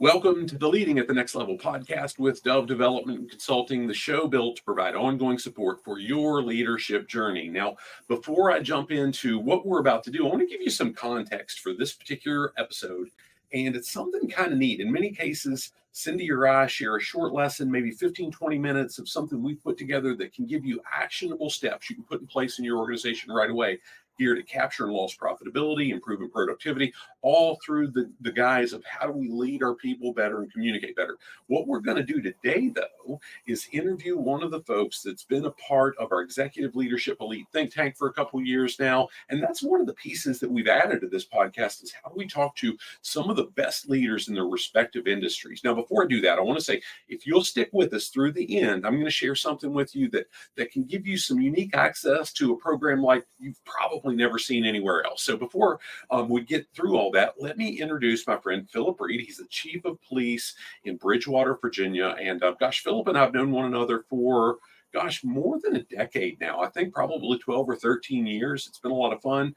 Welcome to the Leading at the Next Level podcast with Dove Development and Consulting, the show built to provide ongoing support for your leadership journey. Now, before I jump into what we're about to do, I want to give you some context for this particular episode. And it's something kind of neat. In many cases, Cindy or I share a short lesson, maybe 15, 20 minutes of something we've put together that can give you actionable steps you can put in place in your organization right away here to capture and loss profitability, improving productivity, all through the guise of how do we lead our people better and communicate better. What we're going to do today, though, is interview one of the folks that's been a part of our executive leadership elite think tank for a couple of years now. And that's one of the pieces that we've added to this podcast is how do we talk to some of the best leaders in their respective industries. Now, before I do that, I want to say, if you'll stick with us through the end, I'm going to share something with you that can give you some unique access to a program like you've probably never seen anywhere else. So before we get through all that, let me introduce my friend Phillip Read. He's the chief of police in Bridgewater, Virginia. And Phillip and I have known one another for more than a decade now. I think probably 12 or 13 years. It's been a lot of fun.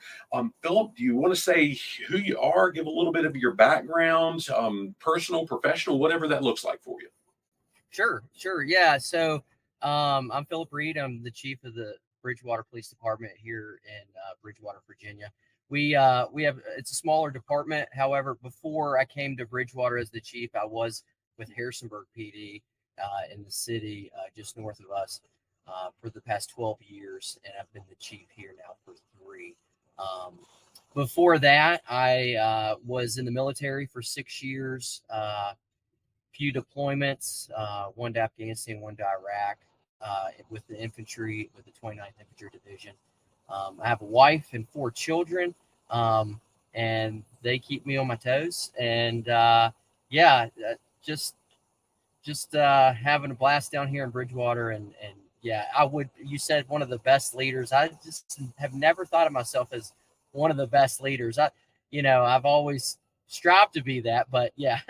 Phillip, do you want to say who you are? Give a little bit of your background, personal, professional, whatever that looks like for you. Sure. Yeah. So I'm Phillip Read. I'm the chief of the Bridgewater Police Department here in Bridgewater, Virginia. We have it's a smaller department. However, before I came to Bridgewater as the chief, I was with Harrisonburg PD in the city just north of us for the past 12 years, and I've been the chief here now for 3. Before that, I was in the military for 6 years. Few deployments, one to Afghanistan, one to Iraq, with the infantry, with the 29th Infantry Division. I have a wife and 4 children, and they keep me on my toes. And just having a blast down here in Bridgewater. And yeah, you said one of the best leaders. I just have never thought of myself as one of the best leaders. I've always strived to be that, but yeah.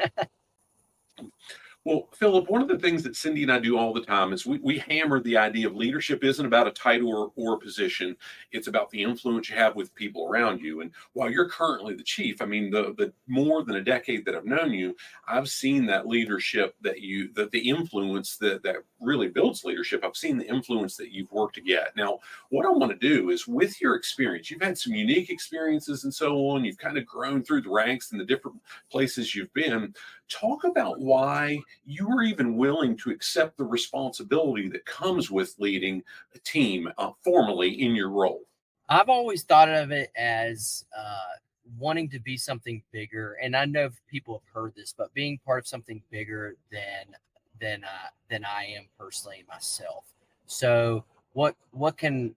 Well, Phillip, one of the things that Cindy and I do all the time is we hammer the idea of leadership isn't about a title or a position. It's about the influence you have with people around you. And while you're currently the chief, I mean, the more than a decade that I've known you, I've seen that leadership that the influence that really builds leadership. I've seen the influence that you've worked to get. Now, what I want to do is with your experience, you've had some unique experiences and so on. You've kind of grown through the ranks in the different places you've been. Talk about why you were even willing to accept the responsibility that comes with leading a team formally in your role. I've always thought of it as wanting to be something bigger, and I know people have heard this, but being part of something bigger than I am personally myself. So what can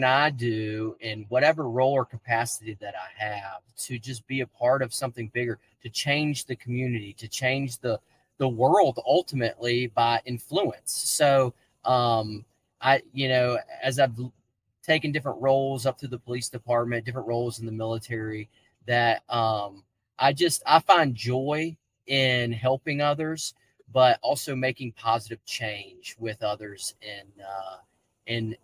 I do in whatever role or capacity that I have to just be a part of something bigger, to change the community, to change the world ultimately by influence. So as I've taken different roles up through the police department, different roles in the military, that I find joy in helping others, but also making positive change with others in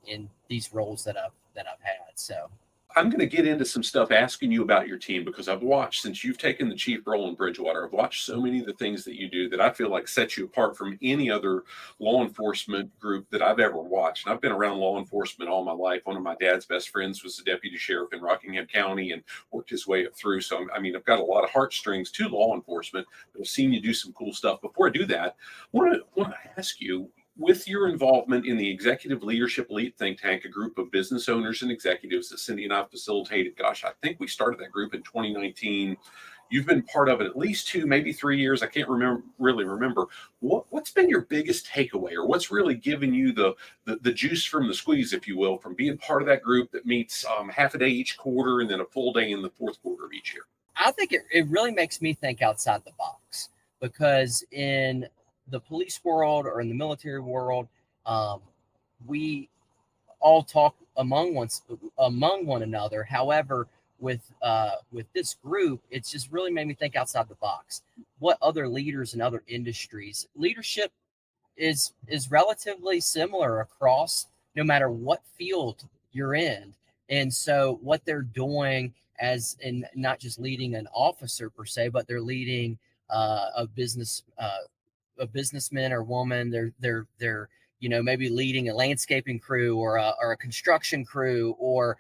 these roles that I've had. So I'm going to get into some stuff asking you about your team because I've watched, since you've taken the chief role in Bridgewater, I've watched so many of the things that you do that I feel like set you apart from any other law enforcement group that I've ever watched. And I've been around law enforcement all my life. One of my dad's best friends was the deputy sheriff in Rockingham County and worked his way up through. So, I mean, I've got a lot of heartstrings to law enforcement, but I've seen you do some cool stuff. Before I do that, I want to ask you, with your involvement in the Executive Leadership Elite Think Tank, a group of business owners and executives that Cindy and I facilitated, I think we started that group in 2019. You've been part of it at least 2, maybe 3 years. I can't really remember. What's been your biggest takeaway, or what's really given you the juice from the squeeze, if you will, from being part of that group that meets half a day each quarter and then a full day in the fourth quarter of each year? I think it really makes me think outside the box, because in the police world or in the military world, we all talk among one another. However, with this group, it's just really made me think outside the box. What other leaders in other industries? Leadership is relatively similar across, no matter what field you're in. And so what they're doing, as in not just leading an officer per se, but they're leading a businessman or woman. They're maybe leading a landscaping crew or a construction crew, or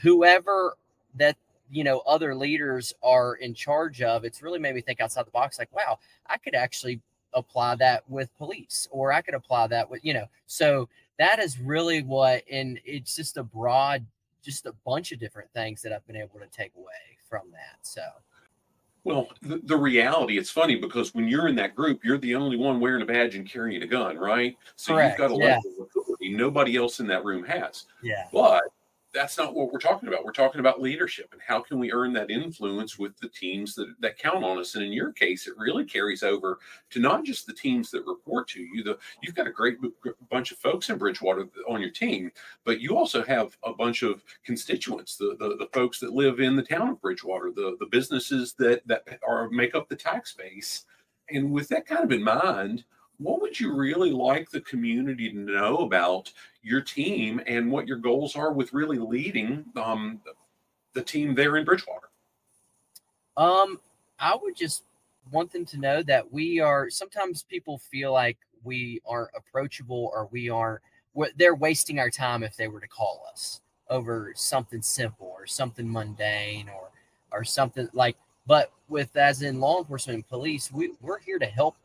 whoever that other leaders are in charge of. It's really made me think outside the box, like, wow, I could actually apply that with police, or I could apply that with so that is really what, and it's just just a bunch of different things that I've been able to take away from that. So Well, the reality, it's funny because when you're in that group, you're the only one wearing a badge and carrying a gun, right? So you've correct. got a Yeah. level of authority nobody else in that room has. Yeah. But that's not what we're talking about. We're talking about leadership and how can we earn that influence with the teams that count on us. And in your case, it really carries over to not just the teams that report to you. You've got a great bunch of folks in Bridgewater on your team, but you also have a bunch of constituents, the folks that live in the town of Bridgewater, the businesses that make up the tax base. And with that kind of in mind, what would you really like the community to know about your team and what your goals are with really leading the team there in Bridgewater? I would just want them to know that we are. Sometimes people feel like we aren't approachable, or they're wasting our time if they were to call us over something simple or something mundane, or something like. But with, as in law enforcement and police, we're here to help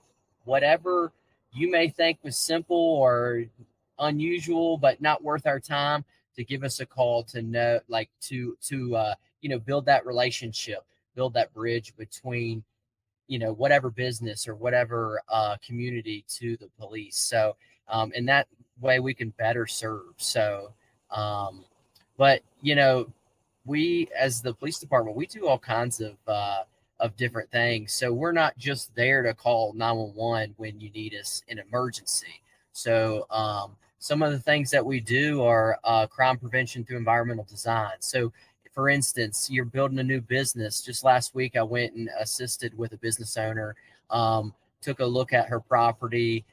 whatever you may think was simple or unusual but not worth our time, to give us a call, to know, like, to build that relationship, build that bridge between whatever business or whatever community to the police. So in that way we can better serve. So but we, as the police department, we do all kinds of different things. So we're not just there to call 911 when you need us in emergency. So some of the things that we do are crime prevention through environmental design. So for instance, you're building a new business. Just last week, I went and assisted with a business owner, took a look at her property,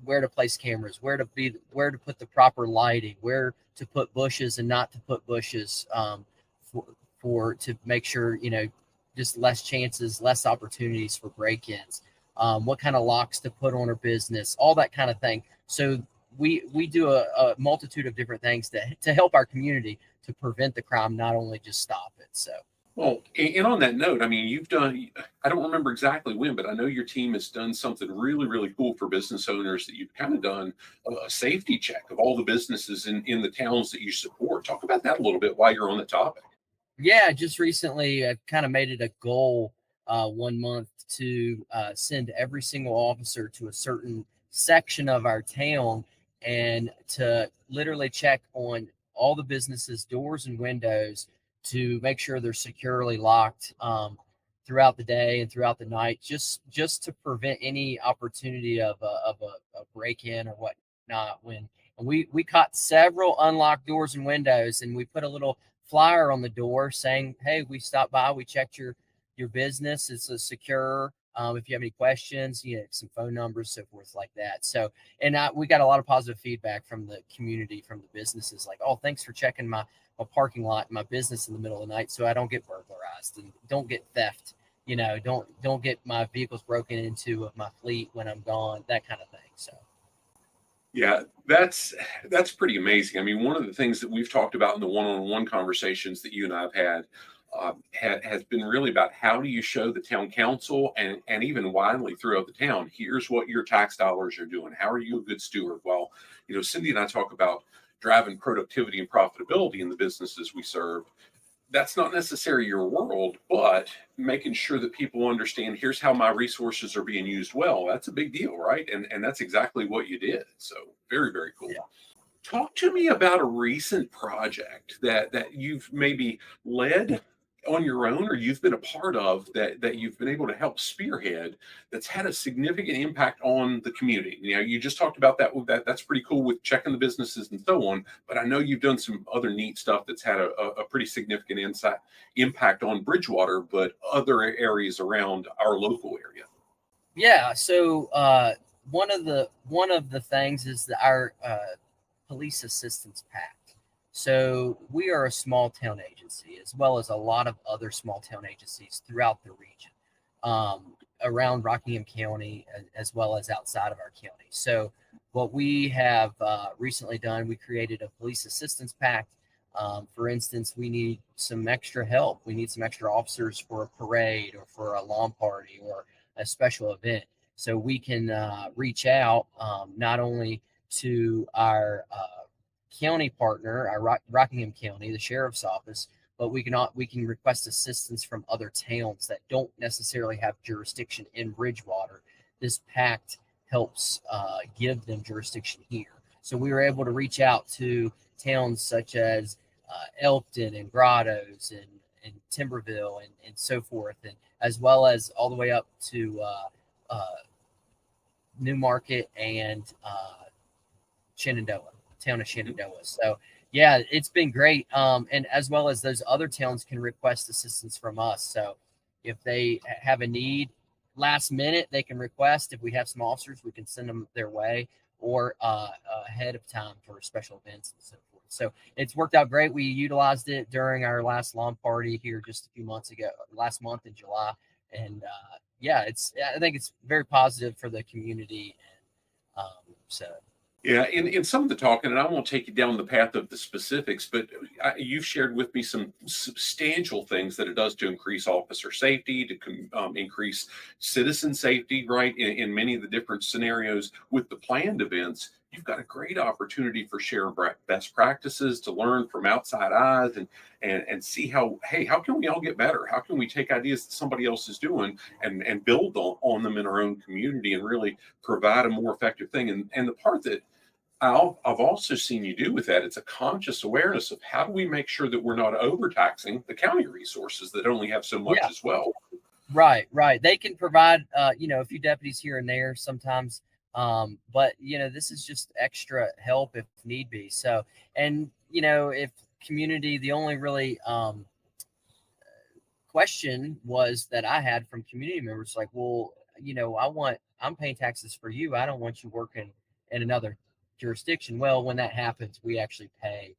where to place cameras, where to put the proper lighting, where to put bushes and not to put bushes, to make sure, just less chances, less opportunities for break-ins, what kind of locks to put on her business, all that kind of thing. So we do a multitude of different things to help our community to prevent the crime, not only just stop it. So. Well, and on that note, I mean, you've done, I don't remember exactly when, but I know your team has done something really, really cool for business owners, that you've kind of done a safety check of all the businesses in the towns that you support. Talk about that a little bit while you're on the topic. Yeah, just recently I've kind of made it a goal, 1 month, to send every single officer to a certain section of our town, and to literally check on all the businesses' doors and windows to make sure they're securely locked, throughout the day and throughout the night, just to prevent any opportunity of a break-in or whatnot. And we caught several unlocked doors and windows, and we put a little flyer on the door saying, "Hey, we stopped by. We checked your business. It's a secure. If you have any questions, some phone numbers, so forth, like that." So, and we got a lot of positive feedback from the community, from the businesses, like, "Oh, thanks for checking my parking lot, my business in the middle of the night, so I don't get burglarized and don't get theft. Don't get my vehicles broken into of my fleet when I'm gone." That kind of thing. So. Yeah, that's pretty amazing. I mean, one of the things that we've talked about in the one-on-one conversations that you and I have had, has been really about how do you show the town council and even widely throughout the town, here's what your tax dollars are doing. How are you a good steward? Well, Cindy and I talk about driving productivity and profitability in the businesses we serve. That's not necessarily your world, but making sure that people understand, here's how my resources are being used well. That's a big deal, right? And that's exactly what you did. So very, very cool. Yeah. Talk to me about a recent project that you've maybe led on your own, or you've been a part of, that you've been able to help spearhead, that's had a significant impact on the community. You just talked about that's pretty cool with checking the businesses and so on, but I know you've done some other neat stuff that's had a pretty significant impact on Bridgewater, but other areas around our local area. Yeah. So one of the things is that our police assistance pact. So we are a small town agency, as well as a lot of other small town agencies throughout the region. around Rockingham County as well as outside of our county. So what we have recently done, we created a police assistance pact. For instance, we need some extra help. We need some extra officers for a parade or for a lawn party or a special event. So we can reach out not only to our county partner, our Rockingham County, the sheriff's office, but we can request assistance from other towns that don't necessarily have jurisdiction in Bridgewater. This pact helps give them jurisdiction here. So we were able to reach out to towns such as Elkton and Grottoes and Timberville and so forth, and as well as all the way up to Newmarket and Shenandoah, town of Shenandoah. So yeah, it's been great. And as well as those other towns can request assistance from us. So if they have a need last minute, they can request. If we have some officers, we can send them their way, or ahead of time for special events and so forth. So it's worked out great. We utilized it during our last lawn party here just a few months ago, last month in July. And yeah, I think it's very positive for the community. And so. Yeah, in some of the talking, and I won't take you down the path of the specifics, but you've shared with me some substantial things that it does to increase officer safety, to increase citizen safety, right? In many of the different scenarios with the planned events, you've got a great opportunity for sharing best practices, to learn from outside eyes, and see how can we all get better? How can we take ideas that somebody else is doing and build on them in our own community and really provide a more effective thing? And the part that I've also seen you do with that, it's a conscious awareness of how do we make sure that we're not overtaxing the county resources that only have so much as well. Right. They can provide, a few deputies here and there sometimes. But this is just extra help if need be. So, and if community, the only really question was that I had from community members, like, well, I'm paying taxes for you. I don't want you working in another jurisdiction. Well, when that happens, we actually pay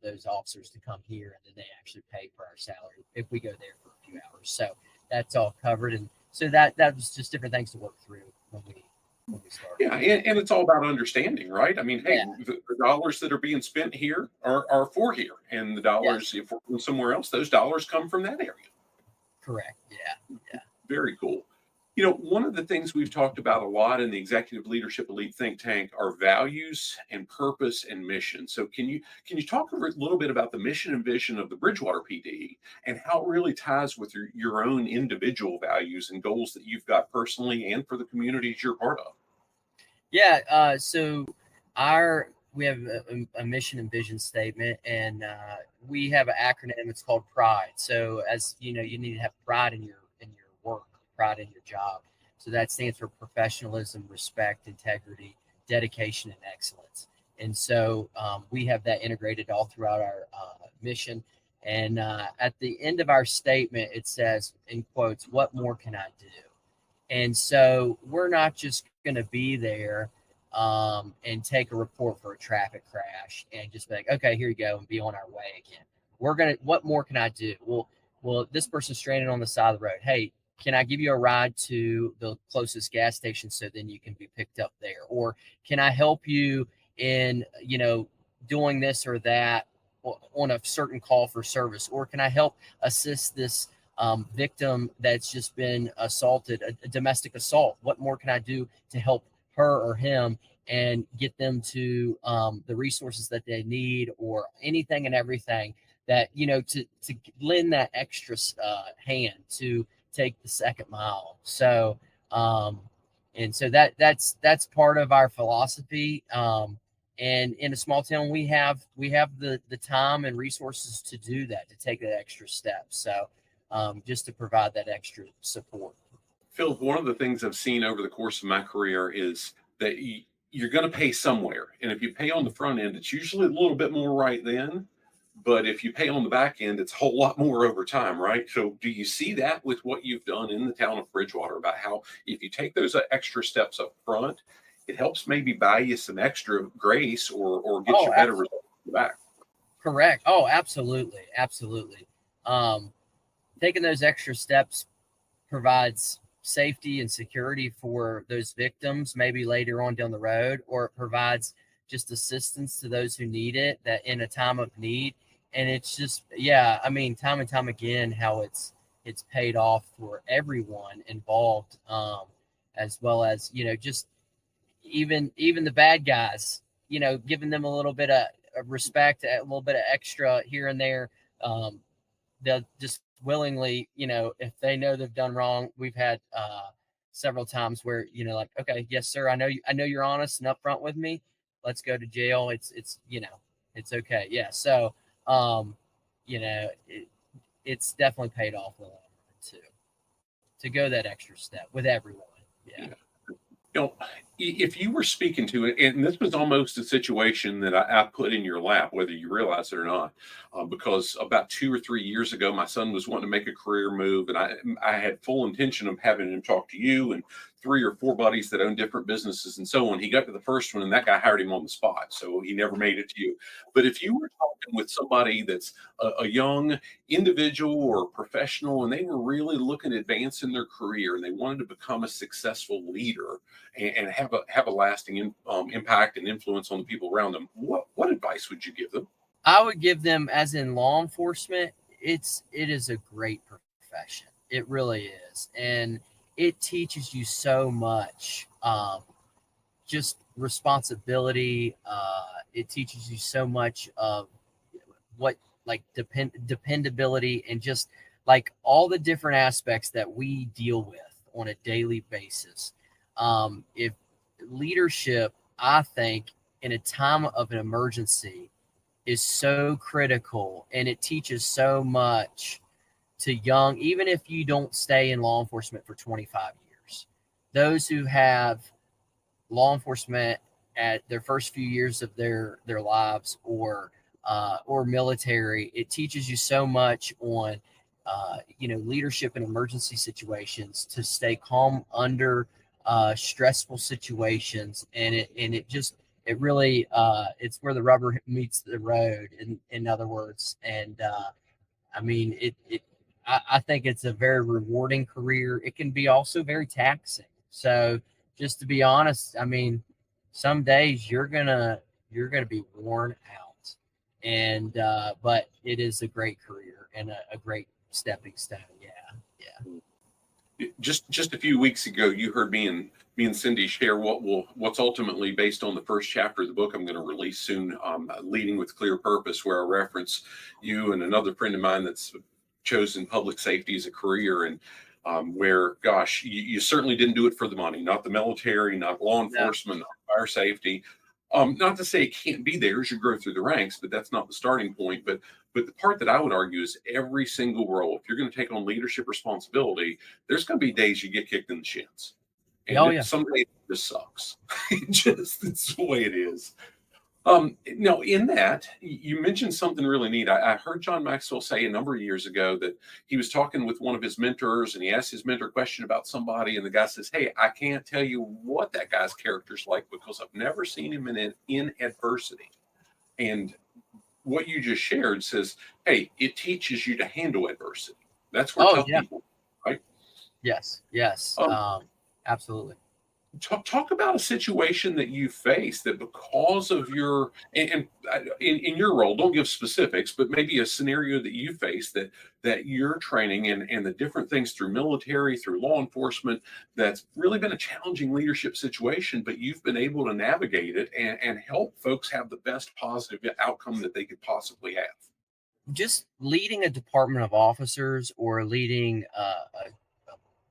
those officers to come here, and then they actually pay for our salary if we go there for a few hours. So that's all covered. And so that was just different things to work through when we started. Yeah, and it's all about understanding, right? I mean, hey, the dollars that are being spent here are for here, and the dollars, if we're somewhere else, those dollars come from that area. Correct. Yeah. Very cool. One of the things we've talked about a lot in the Executive Leadership Elite Think Tank are values and purpose and mission. So can you talk a little bit about the mission and vision of the Bridgewater PD and how it really ties with your own individual values and goals that you've got personally and for the communities you're part of? Yeah. So we have a mission and vision statement, and we have an acronym. It's called PRIDE. So as you need to have pride in your work, pride in your job. So that stands for professionalism, respect, integrity, dedication, and excellence. And so we have that integrated all throughout our mission. And at the end of our statement, it says, in quotes, "What more can I do?" And so we're not just going to be there and take a report for a traffic crash and just be like, okay, here you go, and be on our way again. What more can I do? Well, this person's stranded on the side of the road. Hey, can I give you a ride to the closest gas station so then you can be picked up there? Or can I help you in, doing this or that on a certain call for service? Or can I help assist this victim that's just been assaulted, a domestic assault? What more can I do to help her or him and get them to the resources that they need, or anything and everything that, to lend that extra hand to take the second mile. So, and so that's part of our philosophy. And in a small town, we have the time and resources to do that, to take that extra step. So, just to provide that extra support. Phil, one of the things I've seen over the course of my career is that you're going to pay somewhere. And if you pay on the front end, it's usually a little bit more right then. But if you pay on the back end, it's a whole lot more over time, right? So do you see that with what you've done in the town of Bridgewater, about how if you take those extra steps up front, it helps maybe buy you some extra grace or get you better results in the back? Correct. Oh, absolutely. Taking those extra steps provides safety and security for those victims, maybe later on down the road, or it provides just assistance to those who need it, that in a time of need. And it's just, yeah, I mean, time and time again, how it's paid off for everyone involved, as well as, just even the bad guys, giving them a little bit of respect, a little bit of extra here and there. They'll just willingly, if they know they've done wrong. We've had several times where, like, okay, yes, sir, I know you're honest and upfront with me. Let's go to jail. It's okay. Yeah. So, it's definitely paid off in the long run to go that extra step with everyone. Yeah. If you were speaking to it, and this was almost a situation that I put in your lap, whether you realize it or not, because about 2 or 3 years ago, my son was wanting to make a career move, and I had full intention of having him talk to you and 3 or 4 buddies that own different businesses and so on. He got to the first one, and that guy hired him on the spot, so he never made it to you. But if you were talking with somebody that's a young individual or professional, and they were really looking to advance in their career, and they wanted to become a successful leader and have a lasting impact and influence on the people around them, what advice would you give them? I would give them, as in law enforcement, it is a great profession. It really is. And it teaches you so much, just responsibility. It teaches you so much of what, like, dependability, and just like all the different aspects that we deal with on a daily basis. If leadership, I think, in a time of an emergency, is so critical, and it teaches so much to young, even if you don't stay in law enforcement for 25 years, those who have law enforcement at their first few years of their lives, or military, it teaches you so much on leadership in emergency situations, to stay calm under stressful situations. And it really it's where the rubber meets the road, in other words. And I mean, I think it's a very rewarding career. It can be also very taxing. So, just to be honest, I mean, some days you're gonna be worn out, and but it is a great career and a great stepping stone. Yeah. Just a few weeks ago, you heard me and Cindy share what's ultimately based on the first chapter of the book I'm going to release soon, Leading with Clear Purpose, where I reference you and another friend of mine that's chosen public safety as a career, and where, gosh, you certainly didn't do it for the money, not the military, not law enforcement, not fire safety. Not to say it can't be there as you grow through the ranks, but that's not the starting point. But the part that I would argue is every single role, if you're going to take on leadership responsibility, there's going to be days you get kicked in the shins. And some days it just sucks. It's the way it is. No, in that, you mentioned something really neat. I heard John Maxwell say a number of years ago that he was talking with one of his mentors, and he asked his mentor a question about somebody, and the guy says, "Hey, I can't tell you what that guy's character's like because I've never seen him in adversity." And what you just shared says, "Hey, it teaches you to handle adversity." That's where tough people, right? Yes. Absolutely. Talk about a situation that you faced that, because of your, and in your role, don't give specifics, but maybe a scenario that you faced that your training and the different things through military, through law enforcement, that's really been a challenging leadership situation, but you've been able to navigate it and help folks have the best positive outcome that they could possibly have. Just leading a department of officers, or leading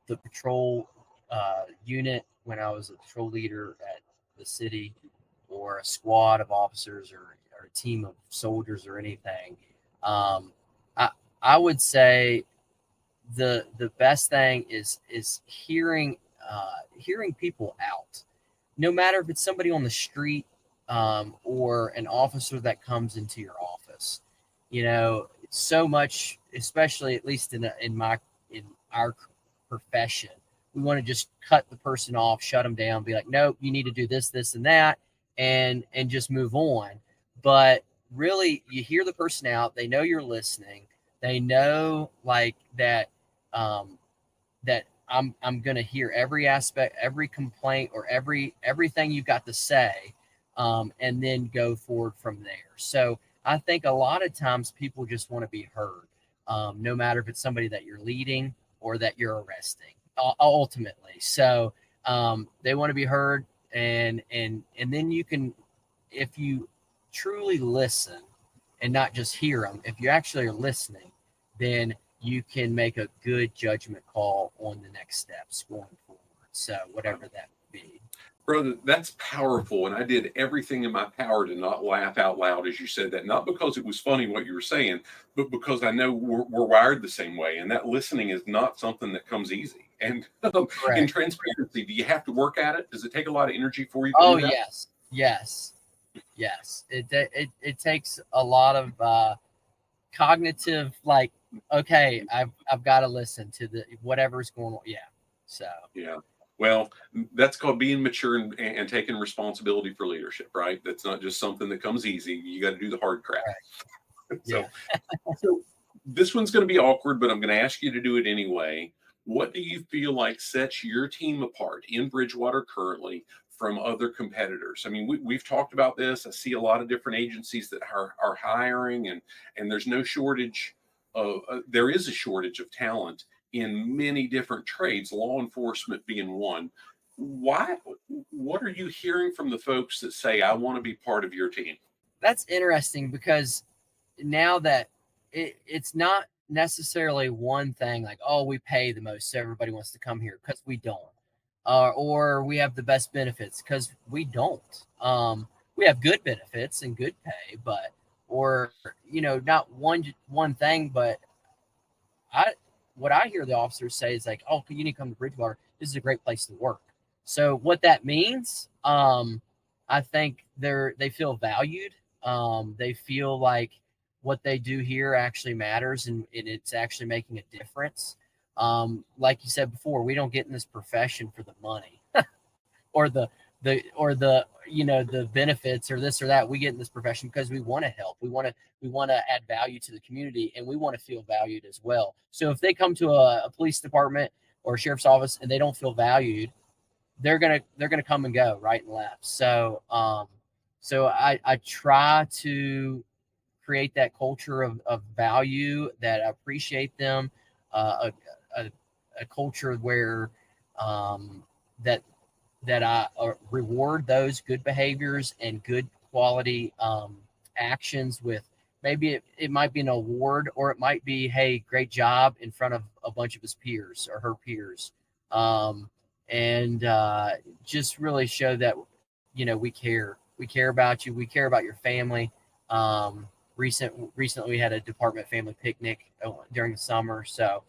the patrol unit when I was a patrol leader at the city, or a squad of officers, or a team of soldiers, or anything. I would say the best thing is hearing people out, no matter if it's somebody on the street, or an officer that comes into your office. So much, especially at least in our profession, we want to just cut the person off, shut them down, be like, nope, you need to do this, this, and that, and just move on. But really, you hear the person out. They know you're listening. They know, like, that that I'm going to hear every aspect, every complaint, or everything you got to say, and then go forward from there. So I think a lot of times people just want to be heard, no matter if it's somebody that you're leading or that you're arresting, ultimately. So they want to be heard, and then you can, if you truly listen and not just hear them, if you actually are listening, then you can make a good judgment call on the next steps going forward. So whatever that would be. Brother, that's powerful. And I did everything in my power to not laugh out loud as you said that, not because it was funny what you were saying, but because I know we're wired the same way. And that listening is not something that comes easy. And in Correct. transparency, do you have to work at it? Does it take a lot of energy for you to Oh do that? yes, yes, yes. It takes a lot of cognitive, like, okay, I've got to listen to the whatever's going on. Yeah. So Yeah. Well, that's called being mature and taking responsibility for leadership, right? That's not just something that comes easy. You got to do the hard crap. right. Yeah. So, so this one's going to be awkward, but I'm going to ask you to do it anyway. What do you feel like sets your team apart in Bridgewater currently from other competitors? I mean, we've talked about this. I see a lot of different agencies that are hiring, and there's no shortage of, there is a shortage of talent in many different trades, law enforcement being one. Why? What are you hearing from the folks that say, I want to be part of your team? That's interesting because now that it's not necessarily one thing like, oh, we pay the most, so everybody wants to come here, because we don't, or we have the best benefits, because we don't. We have good benefits and good pay, but, or not one thing, but I what I hear the officers say is like, oh, you need to come to Bridgewater. This is a great place to work. So what that means, I think they feel valued. They feel like what they do here actually matters, and it's actually making a difference. Like you said before, we don't get in this profession for the money or the the benefits or this or that. We get in this profession because we want to help. We want to add value to the community, and we want to feel valued as well. So if they come to a police department or a sheriff's office and they don't feel valued, they're gonna come and go right and left. So I try to create that culture of value, that appreciate them, a a culture where that I reward those good behaviors and good quality actions with, maybe it might be an award, or it might be, hey, great job, in front of a bunch of his peers or her peers. Um, and just really show that, we care about you, we care about your family. Recently we had a department family picnic during the summer. So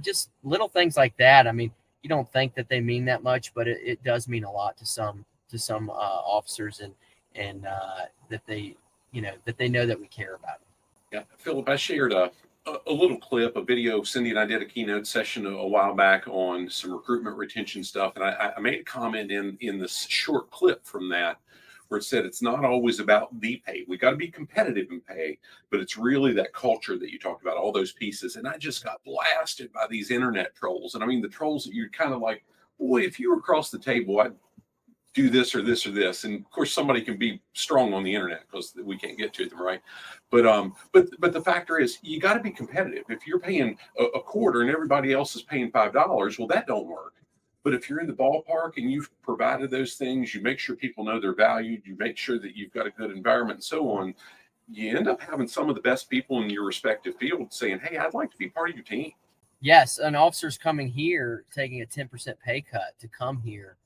just little things like that. I mean, you don't think that they mean that much, but it does mean a lot to some officers, and that they know that we care about it. Yeah, Philip, I shared a little clip, a video. Cindy and I did a keynote session a while back on some recruitment retention stuff, and I made a comment in this short clip from that where it said it's not always about the pay. We got to be competitive in pay, but it's really that culture that you talked about, all those pieces. And I just got blasted by these internet trolls, and I mean the trolls that you're kind of like, boy, if you were across the table, I'd do this or this or this. And of course, somebody can be strong on the internet because we can't get to them, right? But the factor is, you got to be competitive. If you're paying a quarter and everybody else is paying $5, well, that don't work. But if you're in the ballpark and you've provided those things, you make sure people know they're valued, you make sure that you've got a good environment and so on, you end up having some of the best people in your respective field saying, hey, I'd like to be part of your team. Yes, an officer's coming here taking a 10% pay cut to come here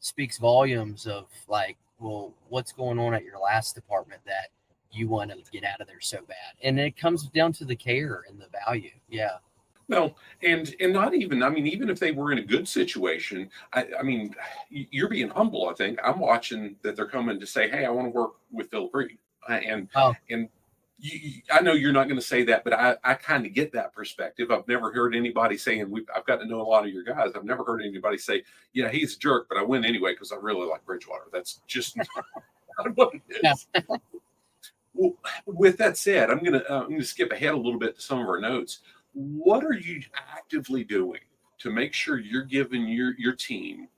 speaks volumes of, like, well, what's going on at your last department that you want to get out of there so bad. And it comes down to the care and the value. Yeah. Well, and not even, I mean, even if they were in a good situation, I mean, you're being humble. I think I'm watching that they're coming to say, hey, I want to work with Phillip Read. And Oh, and I know you're not going to say that, but I kind of get that perspective. I've never heard anybody saying, I've got to know a lot of your guys. I've never heard anybody say, yeah, he's a jerk, but I win anyway because I really like Bridgewater. That's just not what it yeah. is. Well, with that said, I'm gonna skip ahead a little bit to some of our notes. What are you actively doing to make sure you're giving your team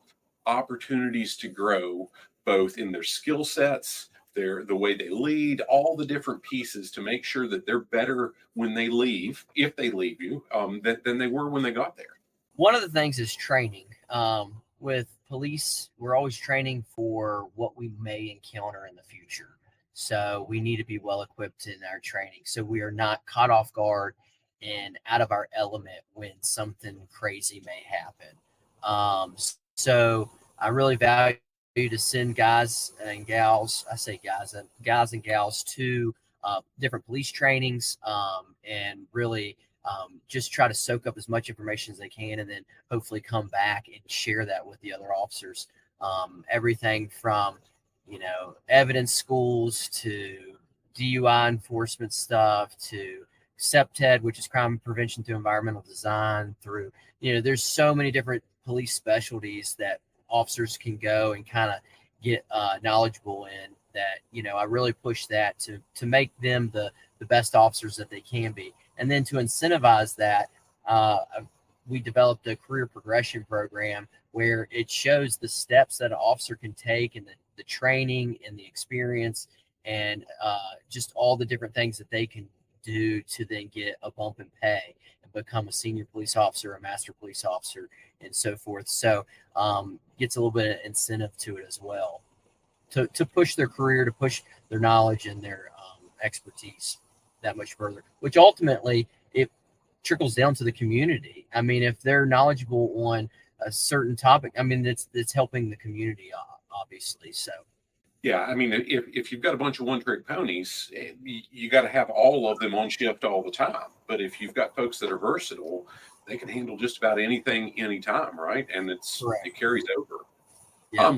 opportunities to grow both in their skill sets, the way they lead, all the different pieces to make sure that they're better when they leave, if they leave you, than they were when they got there. One of the things is training. With police, we're always training for what we may encounter in the future. So we need to be well equipped in our training so we are not caught off guard and out of our element when something crazy may happen. So I really value to send guys and gals, I say guys and gals to different police trainings, and really just try to soak up as much information as they can, and then hopefully come back and share that with the other officers. Everything from, evidence schools to DUI enforcement stuff to CPTED, which is crime prevention through environmental design, through, there's so many different police specialties that officers can go and kind of get knowledgeable in that, I really push that to make them the best officers that they can be. And then to incentivize that, we developed a career progression program where it shows the steps that an officer can take and the training and the experience and just all the different things that they can do to then get a bump in pay and become a senior police officer, a master police officer, and so forth. So gets a little bit of incentive to it as well to push their career, to push their knowledge and their expertise that much further, which ultimately it trickles down to the community. I mean, if they're knowledgeable on a certain topic, I mean, it's helping the community, obviously. So. Yeah, I mean, if you've got a bunch of one-trick ponies, you got to have all of them on shift all the time. But if you've got folks that are versatile, they can handle just about anything, anytime, right? And it carries over. Yeah.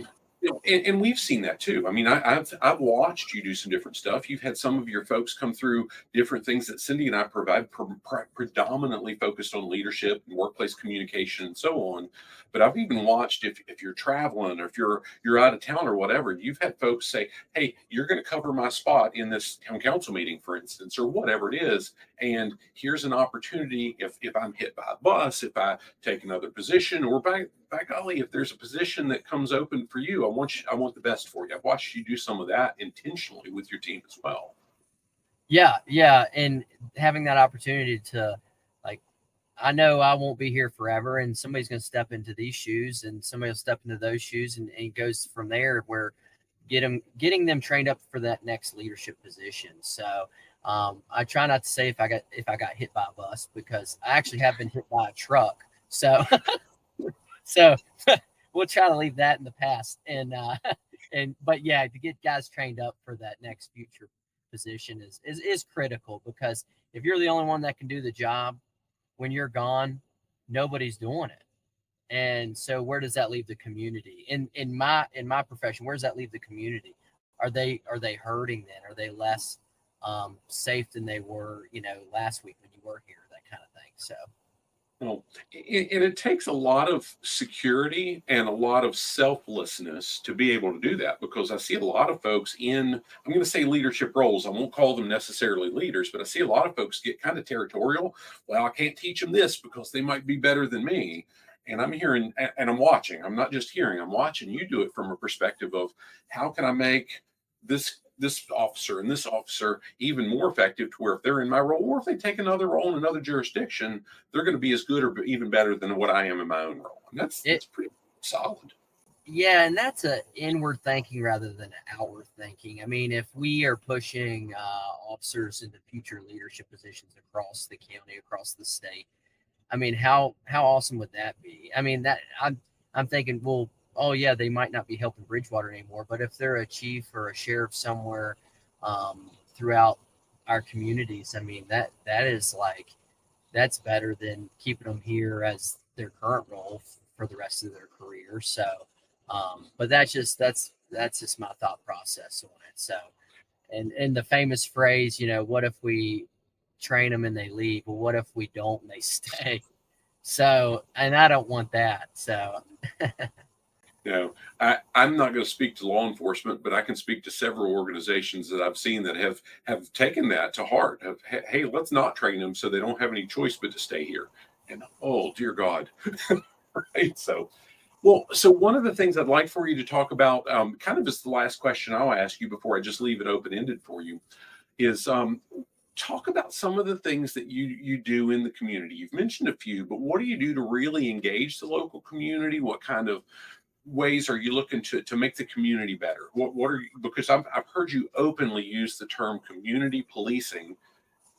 And we've seen that too. I mean, I've watched you do some different stuff. You've had some of your folks come through different things that Cindy and I provide, predominantly focused on leadership and workplace communication and so on. But I've even watched if you're traveling or if you're out of town or whatever, you've had folks say, "Hey, you're going to cover my spot in this town council meeting, for instance, or whatever it is. And here's an opportunity if I'm hit by a bus, if I take another position, or by golly, if there's a position that comes open for you, I want the best for you." I've watched you do some of that intentionally with your team as well. Yeah. And having that opportunity to, like, I know I won't be here forever, and somebody's going to step into these shoes and somebody will step into those shoes, and it goes from there where getting them trained up for that next leadership position. So I try not to say if I got hit by a bus, because I actually have been hit by a truck. So so we'll try to leave that in the past. But yeah, to get guys trained up for that next future position is critical, because if you're the only one that can do the job when you're gone, nobody's doing it. And so where does that leave the community? In my profession, where does that leave the community? Are they hurting then? Are they less safe than they were, last week when you were here, that kind of thing? So. Well, and it takes a lot of security and a lot of selflessness to be able to do that, because I see a lot of folks in, I'm going to say leadership roles. I won't call them necessarily leaders, but I see a lot of folks get kind of territorial. Well, I can't teach them this because they might be better than me. And I'm hearing and I'm watching. I'm not just hearing, I'm watching you do it from a perspective of how can I make this officer and this officer even more effective, to where if they're in my role, or if they take another role in another jurisdiction, they're going to be as good or even better than what I am in my own role. And that's pretty solid. Yeah, and that's a inward thinking rather than outward thinking. I mean, if we are pushing officers into future leadership positions across the county, across the state, I mean, how awesome would that be? I mean, that I'm thinking, well, oh yeah, they might not be helping Bridgewater anymore, but if they're a chief or a sheriff somewhere throughout our communities, I mean, that's better than keeping them here as their current role for the rest of their career. So, but that's just my thought process on it. So, and the famous phrase, what if we train them and they leave? Well, what if we don't and they stay? So, and I don't want that. So. I'm not going to speak to law enforcement, but I can speak to several organizations that I've seen that have taken that to heart. Hey, let's not train them so they don't have any choice but to stay here. And oh, dear God. Right. So one of the things I'd like for you to talk about, kind of as the last question I'll ask you before I just leave it open ended for you, is talk about some of the things that you do in the community. You've mentioned a few, but what do you do to really engage the local community? What kind of ways are you looking to make the community better? What are you, because I've heard you openly use the term community policing,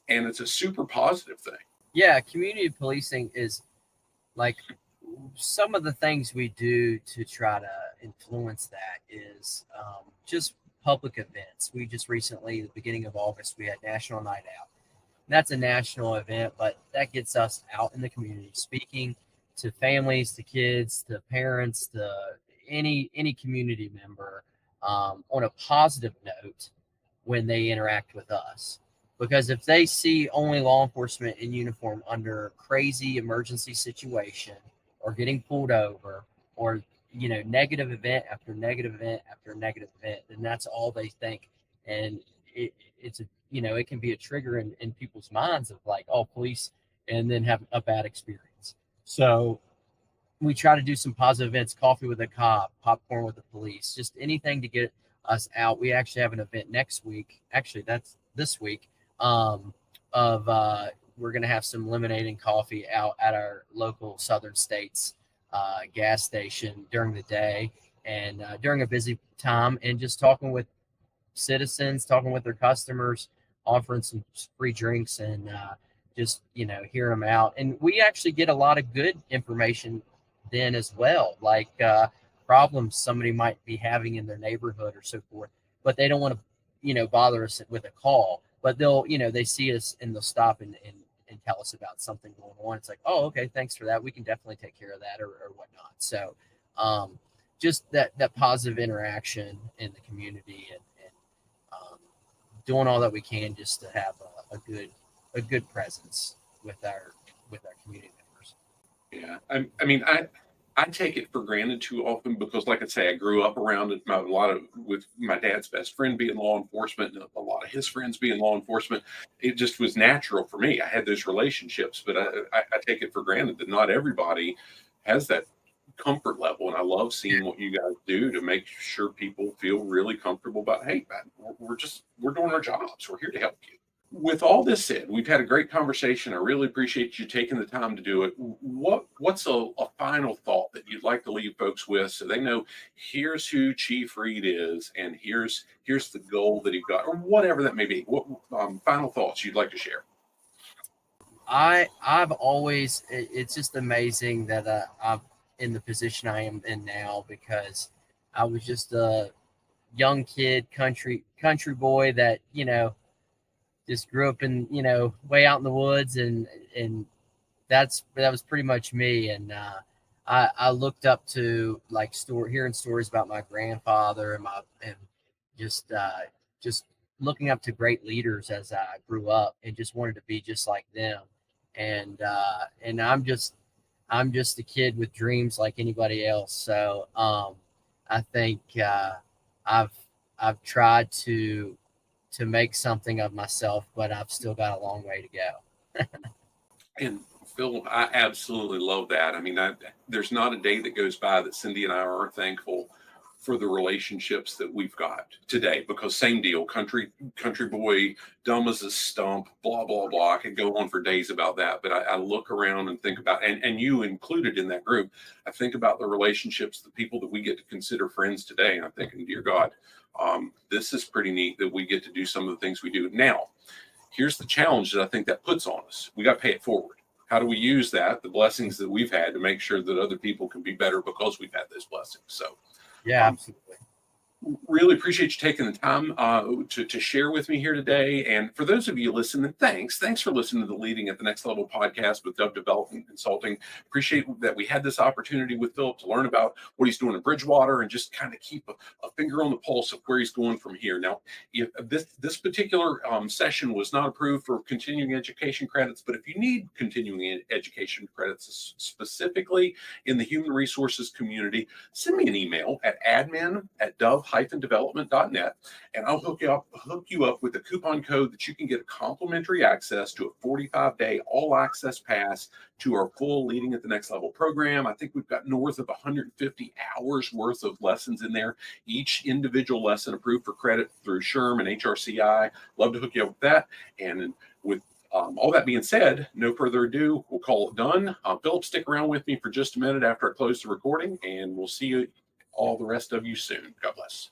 and it's a super positive thing. Yeah, community policing is like some of the things we do to try to influence that is just public events. We just recently, the beginning of August, we had National Night Out. That's a national event, but that gets us out in the community speaking to families, to kids, to parents, to any community member on a positive note when they interact with us. Because if they see only law enforcement in uniform under crazy emergency situation or getting pulled over or negative event after negative event after negative event, then that's all they think. And it's a it can be a trigger in people's minds of like, oh, police, and then have a bad experience. So we try to do some positive events, coffee with a cop, popcorn with the police, just anything to get us out. We actually have an event next week. Actually, that's this week. Um, of We're gonna have some lemonade and coffee out at our local Southern States gas station during the day and during a busy time, and just talking with citizens, talking with their customers, offering some free drinks, and just hearing them out. And we actually get a lot of good information then as well, like problems somebody might be having in their neighborhood or so forth, but they don't want to bother us with a call, but they'll they see us and they'll stop and tell us about something going on. It's like, oh, okay, thanks for that, we can definitely take care of that, or whatnot. So just that positive interaction in the community, and doing all that we can just to have a good presence with our community members. Yeah, I mean, I take it for granted too often because, like I say, I grew up around it. A lot of with my dad's best friend being law enforcement, and a lot of his friends being law enforcement. It just was natural for me. I had those relationships, but I take it for granted that not everybody has that comfort level. And I love seeing what you guys do to make sure people feel really comfortable about, hey, man, we're doing our jobs. We're here to help you. With all this said, we've had a great conversation. I really appreciate you taking the time to do it. What's a final thought that you'd like to leave folks with so they know here's who Chief Read is, and here's the goal that he got, or whatever that may be. What final thoughts you'd like to share? I've always it's just amazing that I'm in the position I am in now, because I was just a young kid, country boy that just grew up in way out in the woods, and that was pretty much me. And I looked up to like hearing stories about my grandfather and just looking up to great leaders as I grew up, and just wanted to be just like them. And I'm just a kid with dreams like anybody else. So I think I've I've tried to make something of myself, but I've still got a long way to go. And Phil, I absolutely love that. I mean, there's not a day that goes by that Cindy and I aren't thankful for the relationships that we've got today. Because same deal, country boy, dumb as a stump, blah blah blah. I could go on for days about that, but I look around and think about, and you included in that group. I think about the relationships, the people that we get to consider friends today, and I'm thinking, dear God, this is pretty neat that we get to do some of the things we do now. Here's the challenge that I think that puts on us. We got to pay it forward. How do we use that, the blessings that we've had, to make sure that other people can be better because we've had those blessings? So, Yeah, absolutely. really appreciate you taking the time to share with me here today. And for those of you listening, thanks for listening to the Leading at the Next Level podcast with Dove Development Consulting. Appreciate that we had this opportunity with Phillip to learn about what he's doing in Bridgewater and just kind of keep a finger on the pulse of where he's going from here. Now, if this particular session was not approved for continuing education credits, but if you need continuing education credits specifically in the human resources community, send me an email at admin@dove leadership-development.net, and I'll hook you up with a coupon code that you can get complimentary access to a 45-day all-access pass to our full Leading at the Next Level program. I think we've got north of 150 hours worth of lessons in there, each individual lesson approved for credit through SHRM and HRCI. Love to hook you up with that. And with all that being said, no further ado, we'll call it done. Phillip, stick around with me for just a minute after I close the recording, and we'll see you all the rest of you soon. God bless.